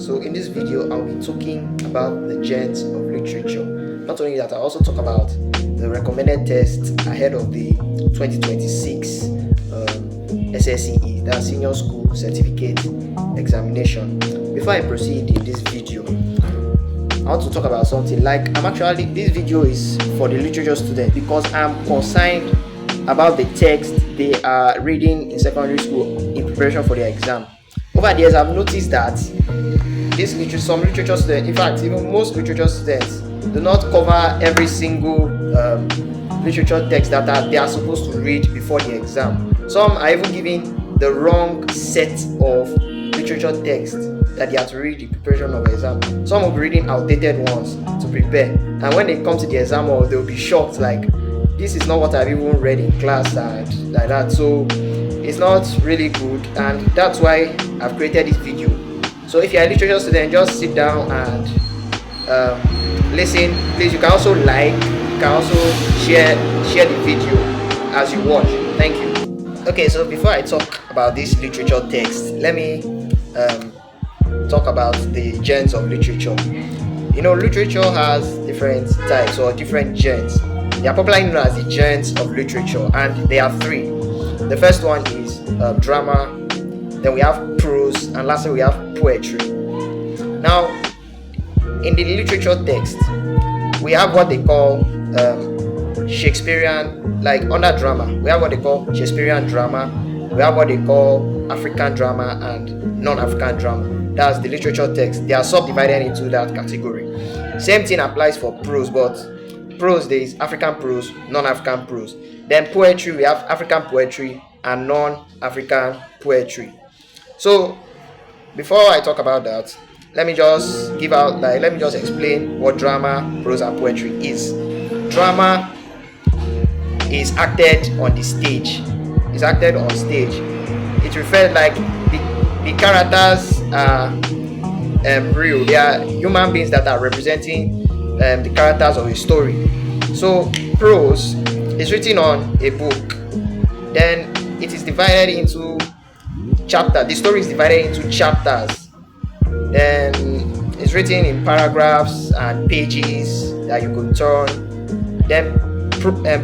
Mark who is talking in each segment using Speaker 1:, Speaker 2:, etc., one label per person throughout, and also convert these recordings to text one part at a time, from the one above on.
Speaker 1: So in this video, I'll be talking about the genres of literature. Not only that, I'll also talk about the recommended tests ahead of the 2026 SSCE, that's Senior School Certificate Examination. Before I proceed in this video, I want to talk about something. This video is for the literature student because I'm concerned about the text they are reading in secondary school in preparation for their exam. Over the years, I've noticed that some literature students, in fact, even most literature students, do not cover every single literature text that they are supposed to read before the exam. Some are even giving the wrong set of literature text that they have to read in preparation of the exam. Some will be reading outdated ones to prepare, and when they come to the exam hall, they'll be shocked, like, this is not what I've even read in class and like that. So it's not really good, and that's why I've created this video. So if you're a literature student, just sit down and listen. Please, you can also you can also share the video as you watch. Thank you. Okay, so before I talk about this literature text, let me talk about the genres of literature. You know, literature has different types or different genres. They are popularly known as the genres of literature, and there are three. The first one is drama, then we have prose, and lastly we have poetry. Now, in the literature text, we have what they call Shakespearean, like under drama, we have what they call Shakespearean drama, we have what they call African drama and non-African drama. That's the literature text. They are subdivided into that category. Same thing applies for prose, but prose, there is African prose, non-African prose. Then poetry, we have African poetry and non-African poetry. So before I talk about that, let me just explain what drama, prose, and poetry is. Drama is acted on the stage. It's acted on stage. It refers, like, the characters are real. They are human beings that are representing the characters of a story. So prose is written on a book. Then it is divided into chapters. The story is divided into chapters. Then it's written in paragraphs and pages that you could turn. Then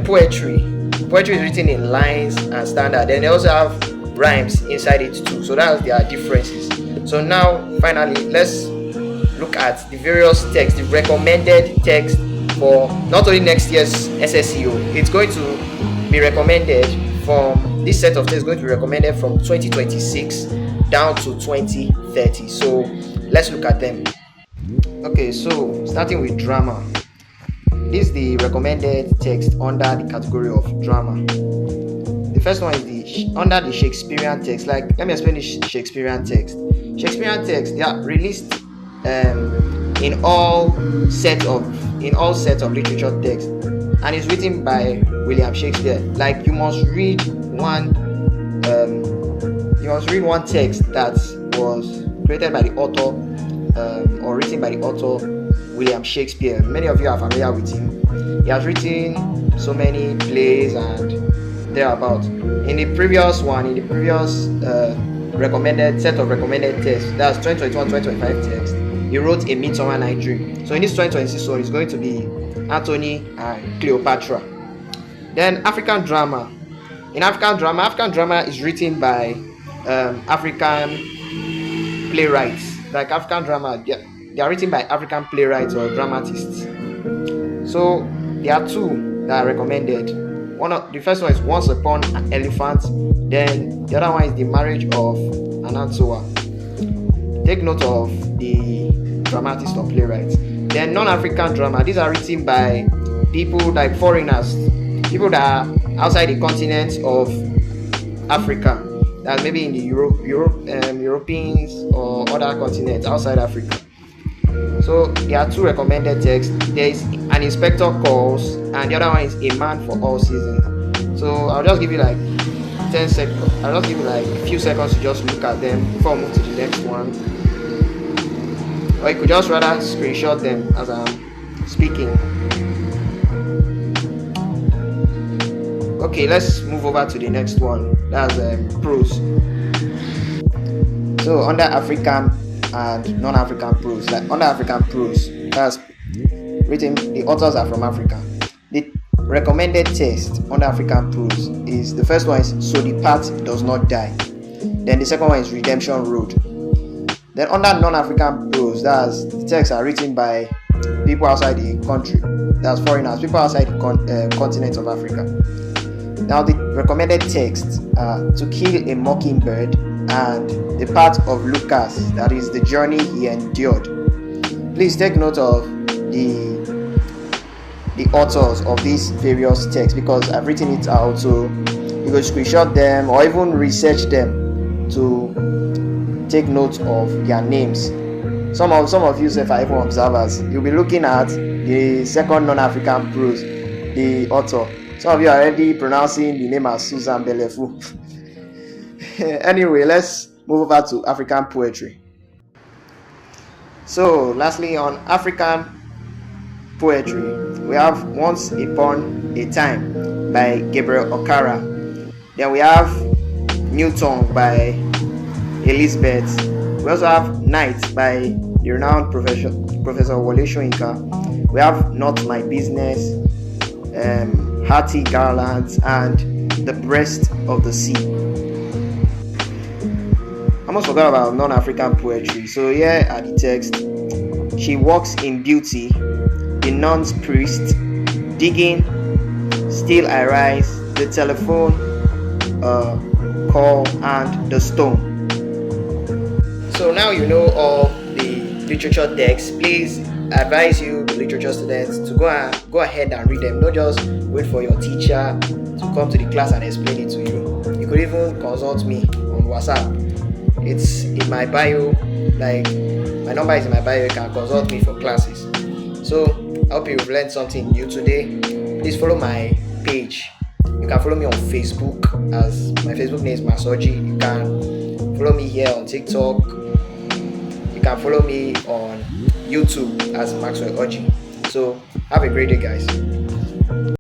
Speaker 1: poetry is written in lines and standard. Then they also have rhymes inside it too. So that's their differences. So now finally, let's look at the various texts, the recommended text for not only next year's SSCE. It's going to be recommended from this set of tests, going to be recommended from 2026 down to 2030. So let's look at them. Okay, so starting with drama. This is the recommended text under the category of drama. The first one is under the Shakespearean text. Like, let me explain the Shakespearean text. Shakespearean text, they are released in all sets of literature text, and it's written by William Shakespeare. Like, you must read one text that was created by the author or written by the author William Shakespeare. Many of you are familiar with him. He has written so many plays and thereabout. In the previous recommended set of recommended texts, that's 2021-2025 text, he wrote A Midsummer Night's Dream. So in this 2026 one, it's going to be Antony and Cleopatra. Then African drama. In African drama is written by African playwrights. Like African drama, they are written by African playwrights or dramatists. So there are two that are recommended. The first one is Once Upon an Elephant. Then the other one is The Marriage of Anansoa. Take note of the dramatists or playwrights. Then non-African drama. These are written by people like foreigners, people that are outside the continent of Africa. That's maybe in the Europeans or other continents outside Africa. So there are two recommended texts. There is An Inspector Calls, and the other one is A Man for All Seasons. So I'll just give you like 10 seconds. I'll just give you like a few seconds to just look at them before I move to the next one. Or you could just rather screenshot them as I'm speaking. Okay, let's move over to the next one. That's prose. So under African and non-African prose. Like under African prose, that's written, the authors are from Africa. The recommended text under African prose is, the first one is So the Path Does Not Die. Then the second one is Redemption Road. Then under non-African prose, that's the texts are written by people outside the country, that's foreigners, people outside the continent of Africa. Now the recommended texts are To Kill a Mockingbird and The Path of Lucas, that is the journey he endured. Please take note of the authors of these various texts, because I've written it out, so you could screenshot them or even research them to take note of their names. Some of you are even observers. You'll be looking at the second non-African prose, the author. Some of you are already pronouncing the name as Susan Belefu. Anyway, let's move over to African poetry. So, lastly, on African poetry, we have Once Upon a Time by Gabriel Okara. Then we have New Tongue by Elizabeth. We also have Night by the renowned Professor Wole Soyinka. We have Not My Business, Hearty Garlands, and The Breast of the Sea. I almost forgot about non-African poetry. So here are the text. She walks in beauty, the nun's priest, digging, still I rise, the telephone call, and the stone. So now you know all the literature texts. Please, I advise you, the literature students, to go ahead and read them. Don't just wait for your teacher to come to the class and explain it to you. You could even consult me on WhatsApp. It's in my bio, like my number is in my bio. You can consult me for classes. So I hope you've learned something new today. Please follow my page. You can follow me on Facebook, as my Facebook name is Masoji. You can follow me here on TikTok. You can follow me on YouTube as Maxwell Oji. So have a great day, guys.